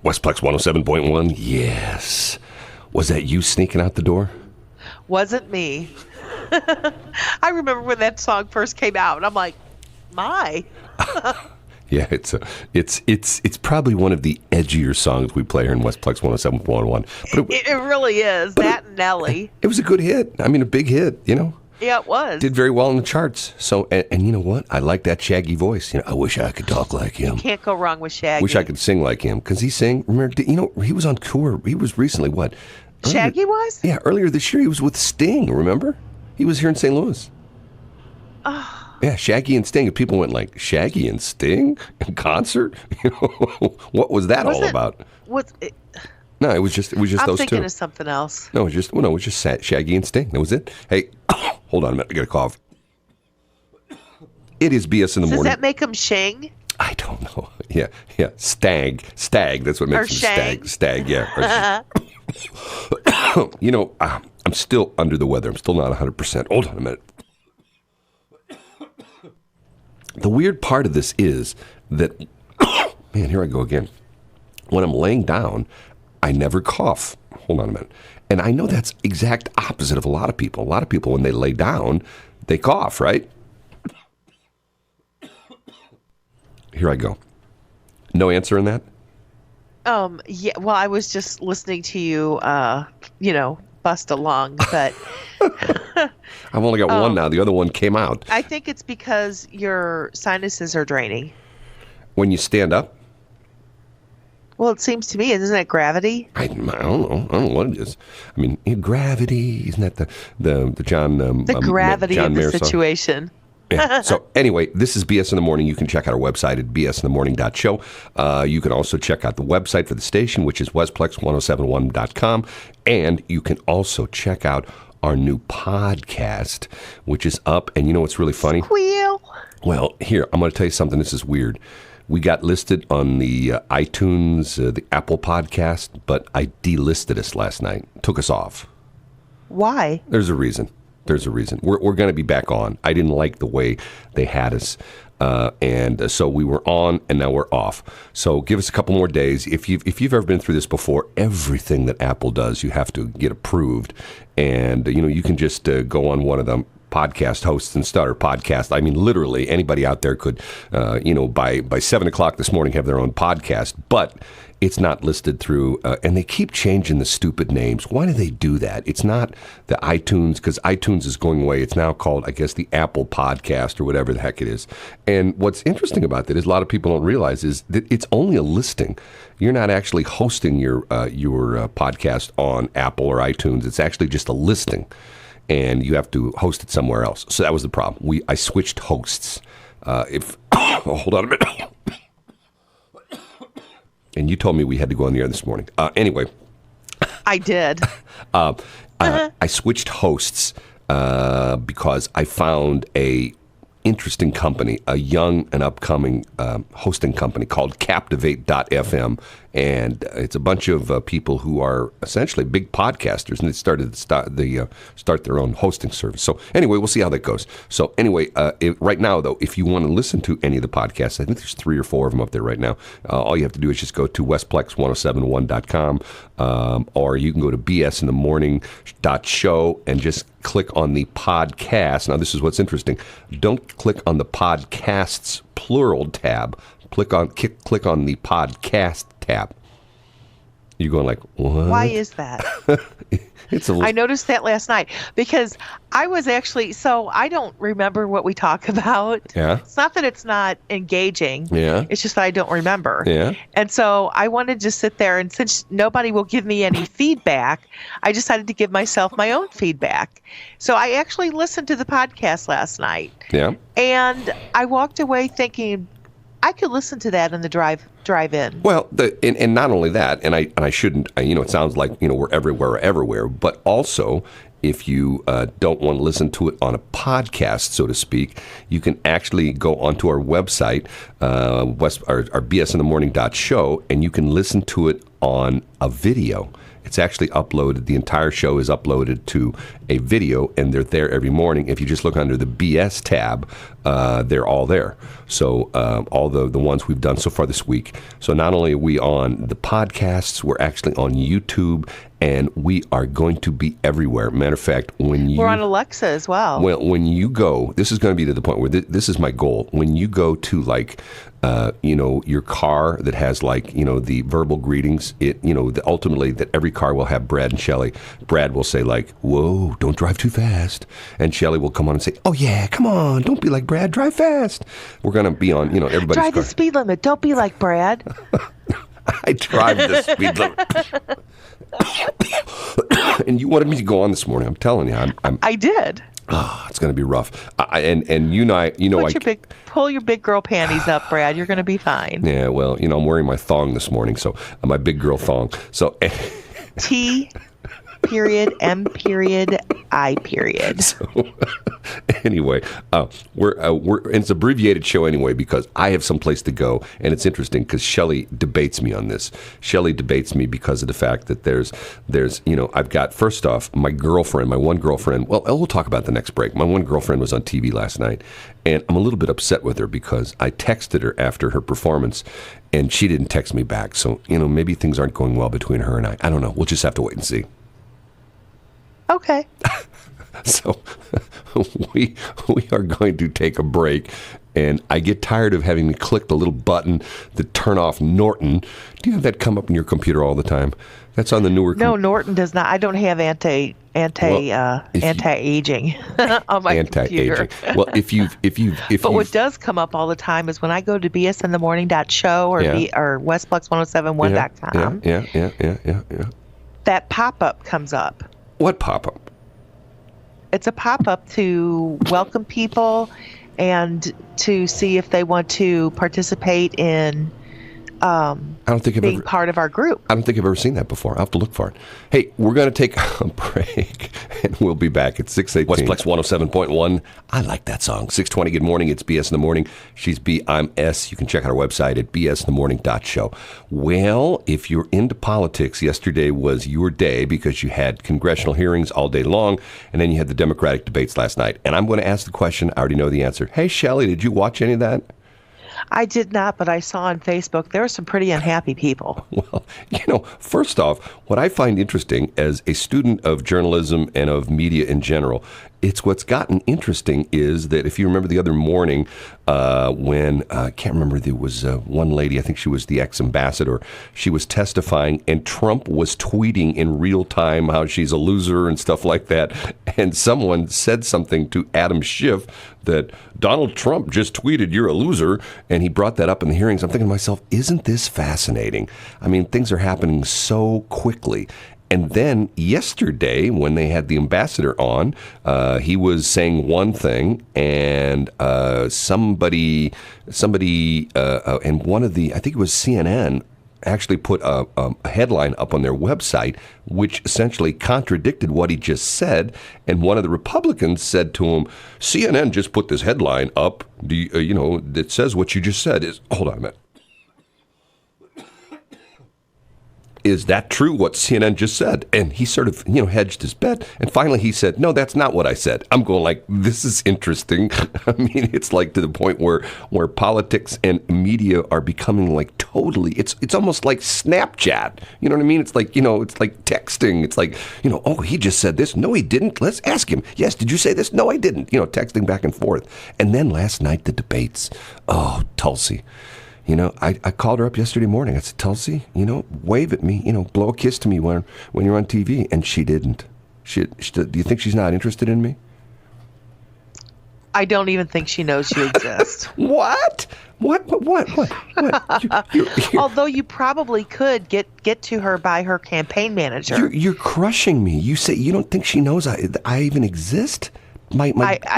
Westplex 107.1, yes. Was that you sneaking out the door? Wasn't me. I remember when that song first came out, and I'm like, my. Yeah, it's probably one of the edgier songs we play here in Westplex 107.1. But It really is. That and Nelly. It was a good hit. I mean, a big hit, you know. Yeah, it was. Did very well in the charts. So, and you know what? I like that Shaggy voice. You know, I wish I could talk like him. Can't go wrong with Shaggy. Wish I could sing like him. Because he sang, remember, you know, he was on tour. He was recently, what? Shaggy was? Yeah, earlier this year he was with Sting, remember? He was here in St. Louis. Oh. Yeah, Shaggy and Sting. And people went like, Shaggy and Sting in concert? You know, what was that all about? No, it was just those two. I'm thinking of something else. No, it was just Shaggy and Sting. That was it. Hey, hold on a minute. I got a cough. It is BS in the morning. Does that make him shing? I don't know. Yeah. Stag. That's what makes him stag. Yeah. You know, I'm still under the weather. I'm still not 100%. Hold on a minute. The weird part of this is that, man, here I go again. When I'm laying down, I never cough. Hold on a minute. And I know that's exact opposite of a lot of people. A lot of people, when they lay down, they cough, right? Here I go. No answer in that? Yeah, well, I was just listening to you, bust along, but... I've only got one now. The other one came out. I think it's because your sinuses are draining. When you stand up? Well, it seems to me, isn't that gravity? I don't know. I don't know what it is. I mean, gravity, isn't that the John the gravity John of the Mayer song? situation. Yeah. So anyway, this is BS in the Morning. You can check out our website at bsinthemorning.show. You can also check out the website for the station, which is westplex1071.com. And you can also check out our new podcast, which is up. And you know what's really funny? Squeal. Well, here, I'm going to tell you something. This is weird. We got listed on the iTunes, the Apple podcast, but I delisted us last night. Took us off. Why? There's a reason. We're going to be back on. I didn't like the way they had us. And so we were on, and now we're off. So give us a couple more days. If you've ever been through this before, everything that Apple does, you have to get approved. And, you can just go on one of them. Podcast hosts and start a podcast. I mean, literally anybody out there could, by 7 o'clock this morning have their own podcast, but it's not listed through, and they keep changing the stupid names. Why do they do that? It's not the iTunes, because iTunes is going away. It's now called, I guess, the Apple Podcast or whatever the heck it is. And what's interesting about that is a lot of people don't realize is that it's only a listing. You're not actually hosting your podcast on Apple or iTunes. It's actually just a listing. And you have to host it somewhere else. So that was the problem. I switched hosts. Hold on a minute. And you told me we had to go on the air this morning. Anyway. I did. I switched hosts because I found a interesting company, a young and upcoming hosting company called Captivate.fm. And it's a bunch of people who are essentially big podcasters, and they started to start their own hosting service. So anyway, we'll see how that goes. So anyway, right now, though, if you want to listen to any of the podcasts, I think there's 3 or 4 of them up there right now. All you have to do is just go to westplex1071.com, or you can go to bsinthemorning.show and just click on the podcast. Now, this is what's interesting. Don't click on the podcasts plural tab. Click on the podcast tab. You're going like, what? Why is that? I noticed that last night because I was actually, so I don't remember what we talk about. Yeah. It's not that it's not engaging. Yeah. It's just that I don't remember. Yeah. And so I wanted to sit there, and since nobody will give me any feedback, I decided to give myself my own feedback. So I actually listened to the podcast last night. Yeah. And I walked away thinking, I could listen to that in the drive-in. Well, and not only that, and I shouldn't, it sounds like, we're everywhere, but also if you don't want to listen to it on a podcast, so to speak, you can actually go onto our website, our bsinthemorning.show, and you can listen to it on a video. It's actually uploaded. The entire show is uploaded to a video, and they're there every morning. If you just look under the BS tab, they're all there. So all the ones we've done so far this week. So not only are we on the podcasts, we're actually on YouTube, and we are going to be everywhere. Matter of fact, we're on Alexa as well. Well, when you go, this is going to be to the point where this is my goal. When you go to like, your car that has like, the verbal greetings, ultimately that every car will have Brad and Shelley. Brad will say like, "Whoa, don't drive too fast," and Shelley will come on and say, "Oh yeah, come on, don't be like Brad, drive fast." We're going to be on, everybody's drive car. the speed limit. Don't be like Brad. I drive the speed limit. And you wanted me to go on this morning. I'm telling you, I did. Oh, it's going to be rough. And Pull your big girl panties up, Brad. You're going to be fine. Yeah, well, I'm wearing my thong this morning, so my big girl thong. So T. M. I. So, anyway, it's an abbreviated show anyway because I have someplace to go, and it's interesting because Shelley debates me on this. Shelley debates me because of the fact that there's I've got, first off, my one girlfriend. Well, we'll talk about the next break. My one girlfriend was on TV last night, and I'm a little bit upset with her because I texted her after her performance, and she didn't text me back. So maybe things aren't going well between her and I. I don't know. We'll just have to wait and see. Okay. So we are going to take a break, and I get tired of having to click the little button to turn off Norton. Do you have that come up in your computer all the time? That's on the newer. No, Norton does not. I don't have anti-aging on my computer. Well, but what does come up all the time is when I go to bsinthemorning.show or Westplex1071.com. Yeah. That pop-up comes up. What pop-up? It's a pop-up to welcome people and to see if they want to participate in being part of our group. I don't think I've ever seen that before. I'll have to look for it. Hey, we're going to take a break, and we'll be back at 6:18. Westplex 107.1. I like that song. 6:20, good morning. It's BS in the Morning. She's B, I'm S. You can check out our website at bsinthemorning.show. Well, if you're into politics, yesterday was your day because you had congressional hearings all day long, and then you had the Democratic debates last night. And I'm going to ask the question. I already know the answer. Hey, Shelley, did you watch any of that? I did not, but I saw on Facebook there were some pretty unhappy people. Well, first off, what I find interesting as a student of journalism and of media in general, it's what's gotten interesting is that if you remember the other morning when, I can't remember, there was one lady, I think she was the ex-ambassador, she was testifying, and Trump was tweeting in real time how she's a loser and stuff like that, and someone said something to Adam Schiff that Donald Trump just tweeted, "You're a loser," and he brought that up in the hearings. I'm thinking to myself, isn't this fascinating? I mean, things are happening so quickly. And then yesterday, when they had the ambassador on, he was saying one thing, and somebody, and one of the, I think it was CNN, actually put a headline up on their website, which essentially contradicted what he just said. And one of the Republicans said to him, "CNN just put this headline up, that says what you just said." Hold on a minute. Is that true, what CNN just said? And he sort of, hedged his bet. And finally he said, "No, that's not what I said." I'm going like, this is interesting. I mean, it's like to the point where politics and media are becoming like totally, it's almost like Snapchat. You know what I mean? It's like, it's like texting. It's like, "Oh, he just said this. No, he didn't. Let's ask him. Yes, did you say this? No, I didn't." Texting back and forth. And then last night, the debates. Oh, Tulsi. I called her up yesterday morning. I said, "Tulsi, wave at me, blow a kiss to me when you're on TV." And she didn't. Do you think she's not interested in me? I don't even think she knows you exist. What? What? Although you probably could get to her by her campaign manager. You're crushing me. You say you don't think she knows I even exist? I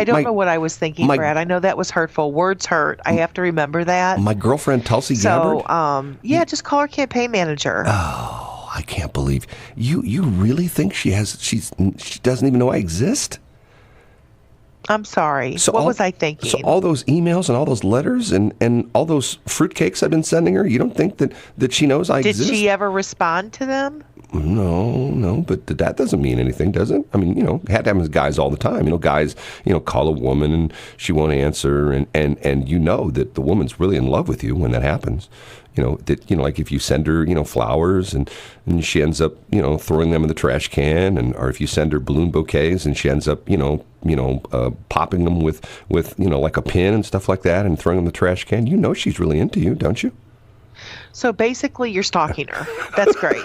don't know what I was thinking, Brad. I know that was hurtful. Words hurt. I have to remember that. My girlfriend Tulsi Gabbard? So, just call her campaign manager. Oh, I can't believe you really think she doesn't even know I exist? I'm sorry. So what was I thinking? So all those emails and all those letters and all those fruitcakes I've been sending her, you don't think that she knows I exist? Did she ever respond to them? No, but that doesn't mean anything, does it? I mean, it happens to guys all the time. Guys, call a woman and she won't answer, and that the woman's really in love with you when that happens. Like if you send her, flowers and she ends up, throwing them in the trash can, or if you send her balloon bouquets and she ends up, popping them with like a pin and stuff like that and throwing them in the trash can, she's really into you, don't you? So basically you're stalking her. That's great.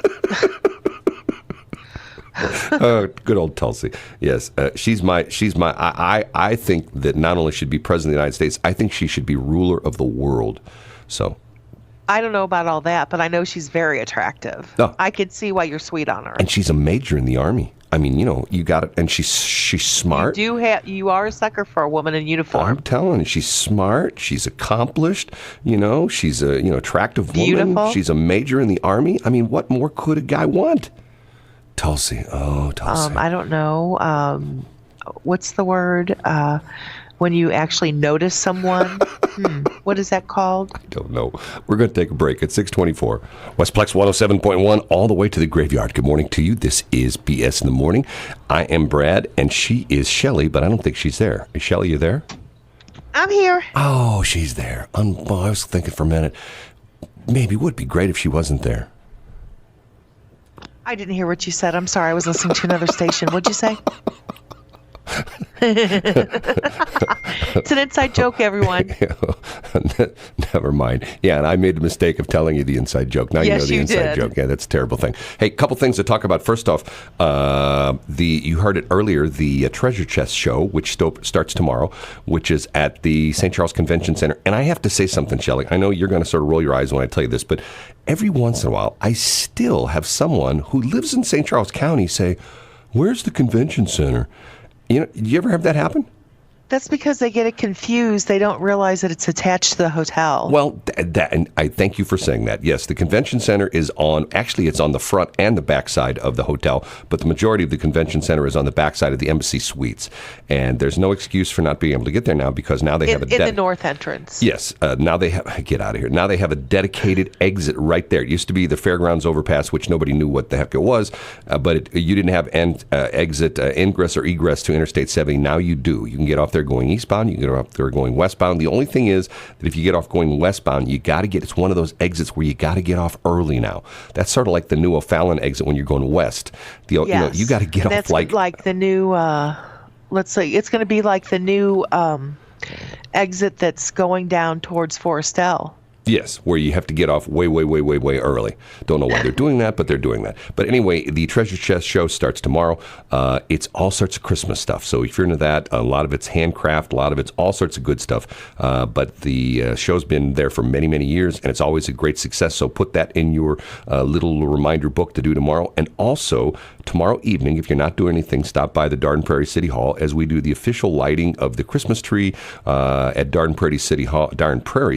Good old Tulsi. Yes, she's my. I think that not only should be president of the United States, I think she should be ruler of the world. So, I don't know about all that, but I know she's very attractive. Oh. I could see why you're sweet on her. And she's a major in the Army. I mean, you got it. And she's smart. You are a sucker for a woman in uniform. I'm telling you, she's smart. She's accomplished. She's a attractive woman. Beautiful. She's a major in the Army. I mean, what more could a guy want? Tulsi. Oh, Tulsi. I don't know. What's the word? When you actually notice someone? What is that called? I don't know. We're going to take a break at 6:24. Westplex 107.1, all the way to the graveyard. Good morning to you. This is BS in the Morning. I am Brad, and she is Shelley, but I don't think she's there. Is Shelley, you there? I'm here. Oh, she's there. I was thinking for a minute, maybe it would be great if she wasn't there. I didn't hear what you said. I'm sorry. I was listening to another station. What'd you say? It's an inside joke, everyone. Never mind. Yeah, and I made the mistake of telling you the inside joke. Now you know the inside joke. Yeah, that's a terrible thing. Hey, couple things to talk about. First off, you heard it earlier, the Treasure Chest show, which starts tomorrow, which is at the St. Charles Convention Center. And I have to say something, Shelley. I know you're going to sort of roll your eyes when I tell you this, but every once in a while, I still have someone who lives in St. Charles County say, "Where's the convention center?" Do you ever have that happen? That's because they get it confused. They don't realize that it's attached to the hotel. Well, and I thank you for saying that. Yes, the convention center is it's on the front and the back side of the hotel, but the majority of the convention center is on the back side of the Embassy Suites. And there's no excuse for not being able to get there now because now they have in the north entrance. Yes, now they have, get out of here. Now they have a dedicated exit right there. It used to be the Fairgrounds overpass, which nobody knew what the heck it was, but you didn't have exit, ingress or egress to Interstate 70. Now you do. You can get off there going eastbound, you can get off there going westbound. The only thing is that if you get off going westbound, it's one of those exits where you got to get off early now. That's sort of like the new O'Fallon exit when you're going west. You got to get off that's like the new, let's say, it's going to be like the new exit that's going down towards Forestel. Yes, where you have to get off way early. Don't know why they're doing that, but they're doing that. But anyway, the Treasure Chest show starts tomorrow. It's all sorts of Christmas stuff. So if you're into that, a lot of it's handcraft, a lot of it's all sorts of good stuff. But the show's been there for many years, and it's always a great success. So put that in your little reminder book to do tomorrow. And also, tomorrow evening, if you're not doing anything, stop by the Darden Prairie City Hall as we do the official lighting of the Christmas tree at Darden Prairie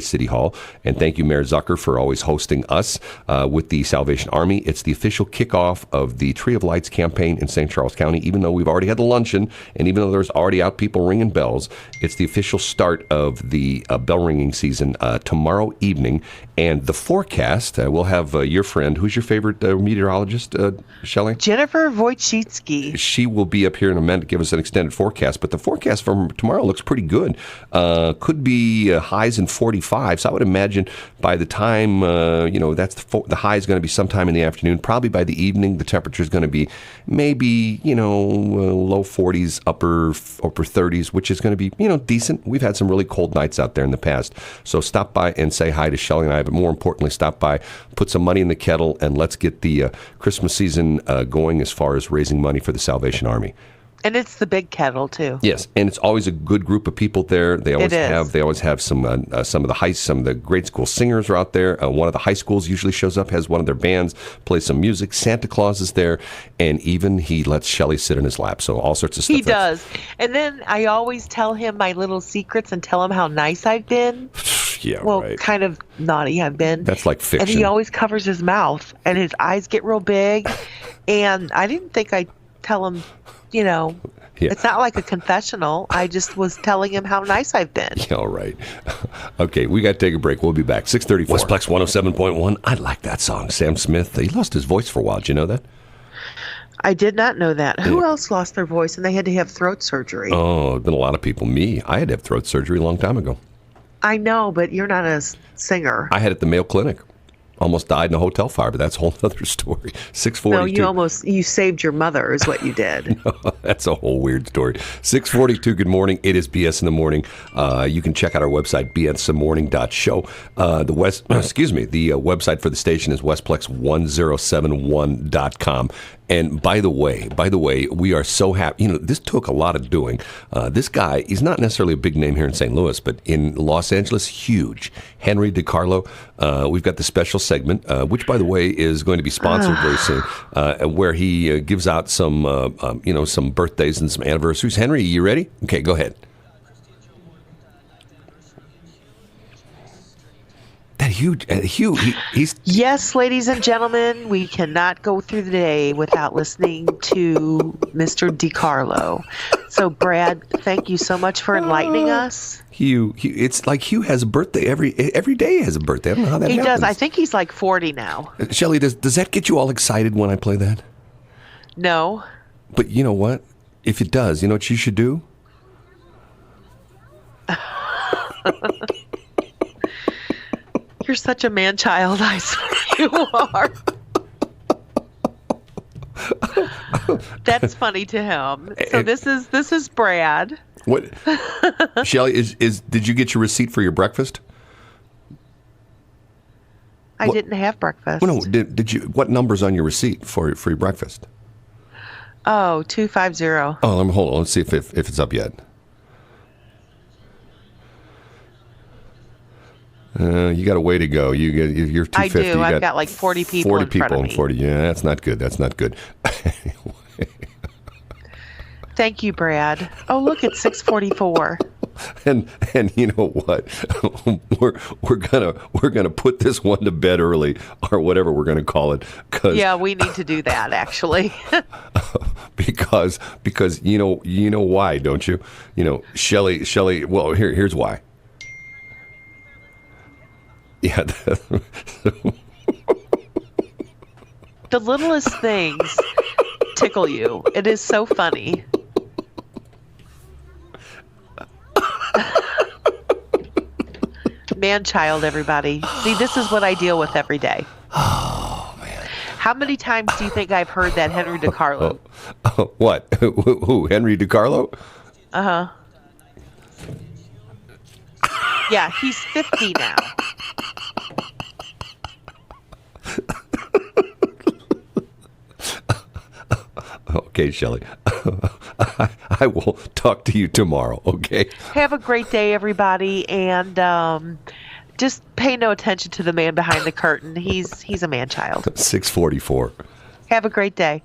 City Hall. And thank you, Mayor Zucker, for always hosting us with the Salvation Army. It's the official kickoff of the Tree of Lights campaign in St. Charles County. Even though we've already had the luncheon, and even though there's already out people ringing bells, it's the official start of the bell ringing season tomorrow evening. And the forecast, we'll have your friend, who's your favorite meteorologist, Shelley? Jennifer Wojcicki. She will be up here in a minute to give us an extended forecast, but the forecast for tomorrow looks pretty good. Could be highs in 45, so I would imagine by the time, that's the high is going to be sometime in the afternoon. Probably by the evening, the temperature is going to be maybe, low 40s, upper 30s, which is going to be, decent. We've had some really cold nights out there in the past. So stop by and say hi to Shelley and I, but more importantly, stop by, put some money in the kettle, and let's get the Christmas season going as far as raising money for the Salvation Army. And it's the big kettle too. Yes, and it's always a good group of people there. They always have some of the grade school singers are out there. One of the high schools usually shows up, has one of their bands, plays some music. Santa Claus is there, and even he lets Shelley sit in his lap. So all sorts of stuff. He does. And then I always tell him my little secrets and tell him how nice I've been. Yeah, well, right. kind of naughty I've been. That's like fiction. And he always covers his mouth, and his eyes get real big. And I didn't think I tell him, you know, Yeah. it's not like a confessional. I just was telling him how nice I've been. Yeah, all right. Okay, we got to take a break. We'll be back. 6:34. Westplex 107.1. I like that song. Sam Smith, he lost his voice for a while. Did you know that? I did not know that. Who else lost their voice and they had to have throat surgery? Oh, there's been a lot of people. Me, I had to have throat surgery a long time ago. I know, but you're not a singer. I had it at the Mayo Clinic. Almost died in a hotel fire, but that's a whole other story. 6:42. No, you saved your mother is what you did. That's a whole weird story. 6:42. Good morning. It is BS in the Morning. You can check out our website, bsinthemorning.show. The website for the station is westplex1071.com. And by the way, we are so happy. You know, this took a lot of doing. This guy, he's not necessarily a big name here in St. Louis, but in Los Angeles, huge. Henry DiCarlo. We've got the special segment, which, by the way, is going to be sponsored very soon, where he gives out some, some birthdays and some anniversaries. Henry, you ready? Okay, go ahead. That huge, Hugh, he's... Yes, ladies and gentlemen, we cannot go through the day without listening to Mr. DiCarlo. So, Brad, thank you so much for enlightening us. Hugh, it's like Hugh has a birthday every day. Has a birthday. I don't know how that happens. He does. I think he's like 40 now. Shelley, does that get you all excited when I play that? No. But you know what? If it does, you know what you should do? You're such a man-child, I swear you are. That's funny to him. So this is Brad. What, Shelley? Did you get your receipt for your breakfast? I didn't have breakfast. Well, no, did you? What number's on your receipt for your breakfast? Oh, 250. Oh, hold on. Let's see if it's up yet. You got a way to go. You're 250. I do. I've got like 40 people 40 in people front of me. 40. Yeah, that's not good. That's not good. Thank you, Brad. Oh, look, it's 6:44. And you know what? we're gonna put this one to bed early, or whatever we're gonna call it. Yeah, we need to do that actually. because you know why, don't you? You know, Shelley. Well, here's why. Yeah. The littlest things tickle you. It is so funny. Man-child, everybody. See, this is what I deal with every day. Oh, man. How many times do you think I've heard that Henry DiCarlo? What? Who? Henry DiCarlo? Uh-huh. Yeah, he's 50 now. Okay, Shelley. I will talk to you tomorrow, okay? Have a great day, everybody, and just pay no attention to the man behind the curtain. He's a man-child. 6:44. Have a great day.